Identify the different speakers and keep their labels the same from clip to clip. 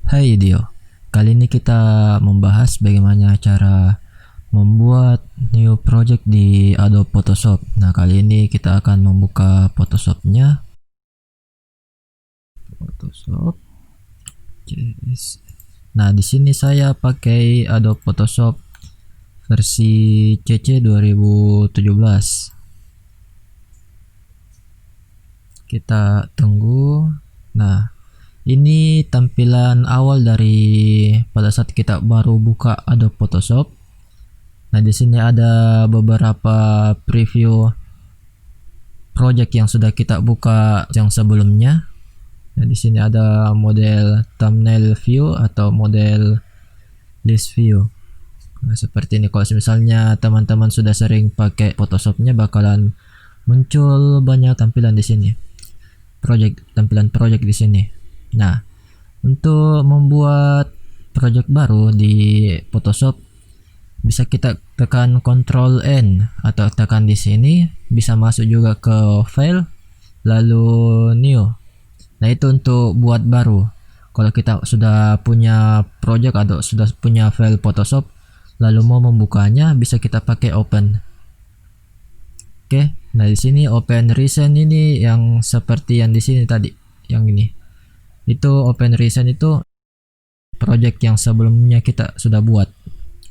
Speaker 1: Hai Dio, kali ini kita membahas bagaimana cara membuat new project di Adobe Photoshop. Nah, kali ini kita akan membuka Photoshopnya. Photoshop. Yes. Nah, di sini saya pakai Adobe Photoshop versi CC 2017. Kita tunggu. Nah, ini tampilan awal dari pada saat kita baru buka Adobe Photoshop. Nah, di sini ada beberapa preview project yang sudah kita buka yang sebelumnya. Nah, di sini ada model thumbnail view atau model list view. Nah, seperti ini. Kalau misalnya teman-teman sudah sering pakai Photoshopnya, bakalan muncul banyak tampilan di sini. Tampilan project di sini. Nah, untuk membuat project baru di Photoshop, bisa kita tekan Ctrl N atau tekan di sini, bisa masuk juga ke file lalu new. Nah, itu untuk buat baru. Kalau kita sudah punya project atau sudah punya file Photoshop lalu mau membukanya, bisa kita pakai open. Oke. Nah, di sini open recent ini yang seperti yang di sini tadi, yang ini. Itu open recent itu project yang sebelumnya kita sudah buat.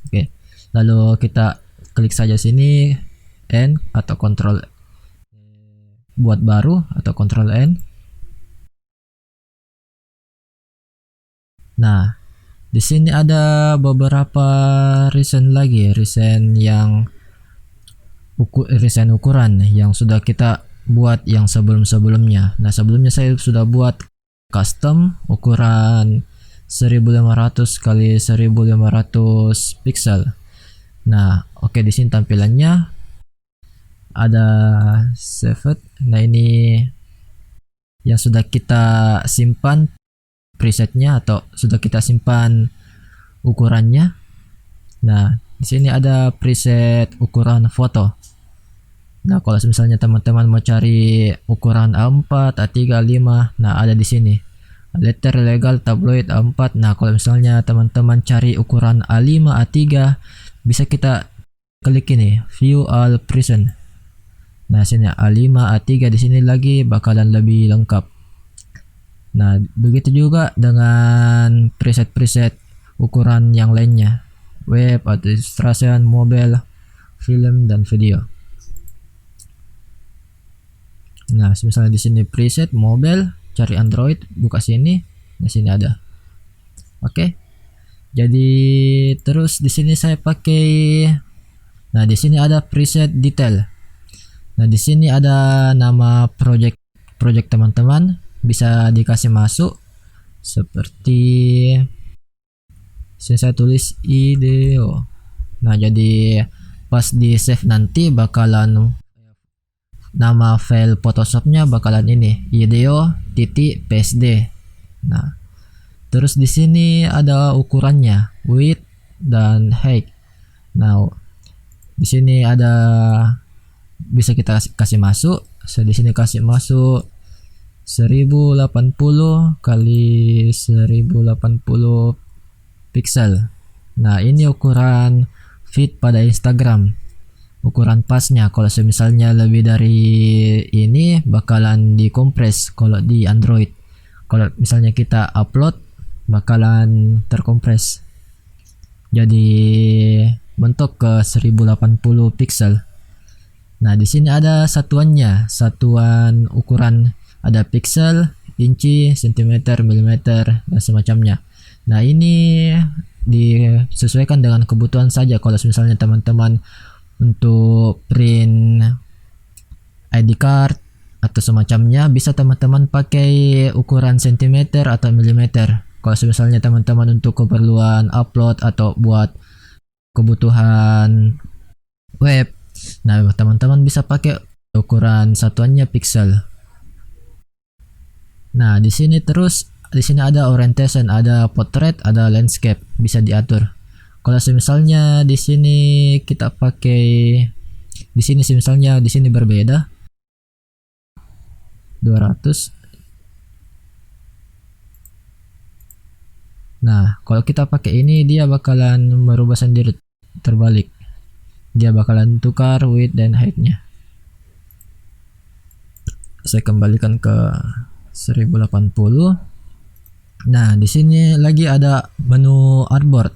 Speaker 1: Oke. Lalu kita klik saja sini N atau Ctrl buat baru atau Ctrl N. Nah, di sini ada beberapa recent lagi, recent ukuran yang sudah kita buat yang sebelum-sebelumnya. Nah, sebelumnya saya sudah buat custom ukuran 1500 kali 1500 pixel. Nah, oke, di sini tampilannya ada saved. Nah, ini yang sudah kita simpan presetnya atau sudah kita simpan ukurannya. Nah, di sini ada preset ukuran foto. Nah, kalau misalnya teman-teman mau cari ukuran A4, A3, A5, nah ada di sini. Letter legal tabloid A4. Nah, kalau misalnya teman-teman cari ukuran A5, A3, bisa kita klik ini, view all present. Nah, sini A5, A3 di sini lagi bakalan lebih lengkap. Nah, begitu juga dengan preset-preset ukuran yang lainnya. Web, atau illustration, mobile, film, dan video. Nah, misalnya di sini preset mobile, cari Android, buka sini. Nah, sini ada. Oke. Jadi terus di sini saya pakai. Nah, di sini ada preset detail. Nah, di sini ada nama project teman-teman, bisa dikasih masuk seperti sini saya tulis IDEO. Nah, jadi pas di save nanti bakalan nama file Photoshopnya bakalan ini IDEO.psd. Nah, terus di sini ada ukurannya, width dan height. Nah, di sini ada bisa kita kasih masuk. Di sini kasih masuk 1080 kali 1080 pixel. Nah, ini ukuran feed pada Instagram. Ukuran pasnya, kalau misalnya lebih dari ini bakalan dikompres kalau di Android. Kalau misalnya kita upload bakalan terkompres. Jadi mentok ke 1080 pixel. Nah, di sini ada satuannya, satuan ukuran ada pixel, inci, sentimeter, milimeter, dan semacamnya. Nah, ini disesuaikan dengan kebutuhan saja. Kalau misalnya teman-teman untuk print ID card atau semacamnya, bisa teman-teman pakai ukuran sentimeter atau milimeter. Kalau misalnya teman-teman untuk keperluan upload atau buat kebutuhan web, nah teman-teman bisa pakai ukuran satuannya pixel. Nah, di sini ada orientation, ada portrait, ada landscape, bisa diatur. Kalau misalnya di sini kita pakai di sini berbeda 200. Nah, kalau kita pakai ini dia bakalan merubah sendiri terbalik. Dia bakalan tukar width dan height-nya. Saya kembalikan ke 1080. Nah, di sini lagi ada menu artboard.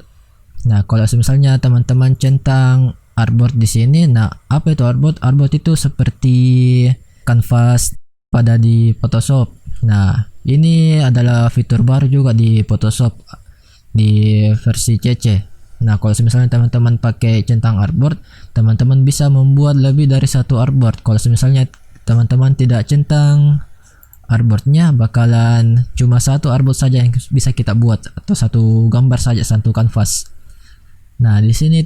Speaker 1: Nah, kalau misalnya teman-teman centang artboard di sini, nah apa itu artboard? Artboard itu seperti kanvas pada di Photoshop. Nah, ini adalah fitur baru juga di Photoshop di versi CC. Nah, kalau misalnya teman-teman pakai centang artboard, teman-teman bisa membuat lebih dari satu artboard. Kalau misalnya teman-teman tidak centang artboardnya, bakalan cuma satu artboard saja yang bisa kita buat, atau satu gambar saja, satu kanvas. Nah, di sini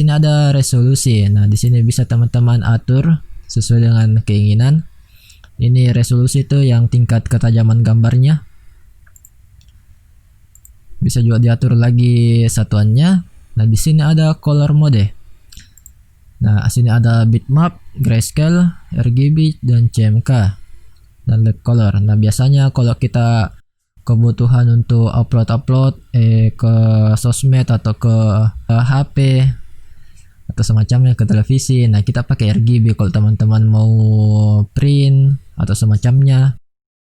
Speaker 1: ada resolusi. Nah, di sini bisa teman-teman atur sesuai dengan keinginan. Ini resolusi itu yang tingkat ketajaman gambarnya. Bisa juga diatur lagi satuannya. Nah, di sini ada color mode. Nah, sini ada bitmap, grayscale, RGB, dan CMK dan led color. Nah, biasanya kalau kita kebutuhan untuk upload ke sosmed atau ke HP atau semacamnya, ke televisi, nah kita pakai RGB. Kalau teman-teman mau print atau semacamnya,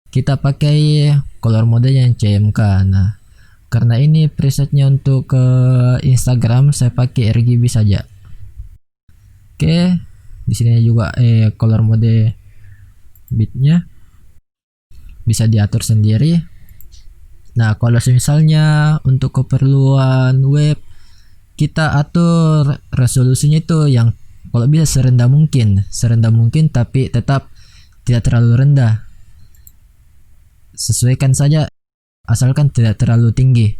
Speaker 1: kita pakai color mode yang CMK. Nah, karena ini presetnya untuk ke Instagram, saya pakai RGB saja. Oke, di sini juga color mode bitnya bisa diatur sendiri. Nah, kalau misalnya untuk keperluan web, kita atur resolusinya itu yang kalau bisa serendah mungkin, tapi tetap tidak terlalu rendah. Sesuaikan saja, asalkan tidak terlalu tinggi.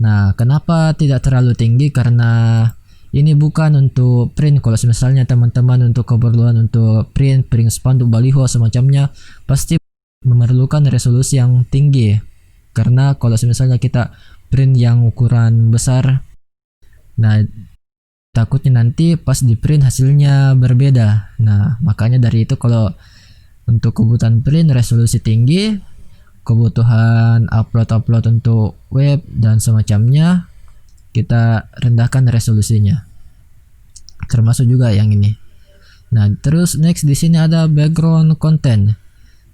Speaker 1: Nah, kenapa tidak terlalu tinggi? Karena ini bukan untuk print. Kalau misalnya teman-teman untuk keperluan untuk print spanduk, baliho, semacamnya, pasti memerlukan resolusi yang tinggi. Karena kalau misalnya kita print yang ukuran besar, nah takutnya nanti pas di print hasilnya berbeda. Nah, makanya dari itu kalau untuk kebutuhan print resolusi tinggi, kebutuhan upload untuk web dan semacamnya, kita rendahkan resolusinya. Termasuk juga yang ini. Nah, terus next di sini ada background content.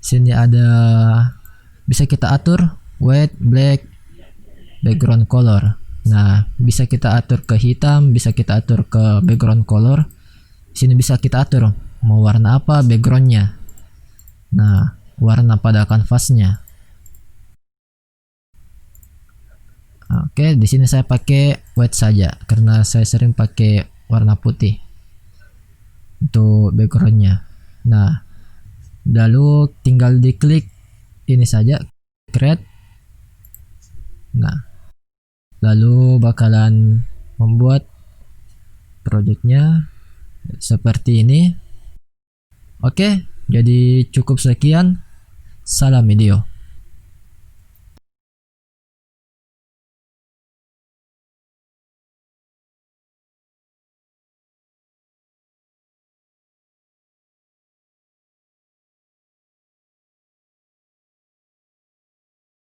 Speaker 1: Sini ada bisa kita atur white, black, background color. Nah, bisa kita atur ke hitam, bisa kita atur ke background color. Sini bisa kita atur mau warna apa backgroundnya. Nah, warna pada kanvasnya. Oke, di sini saya pakai white saja karena saya sering pakai warna putih untuk backgroundnya. Nah, lalu tinggal diklik ini saja, create. Nah, lalu bakalan membuat projectnya seperti ini. Oke, jadi cukup sekian. Salam video.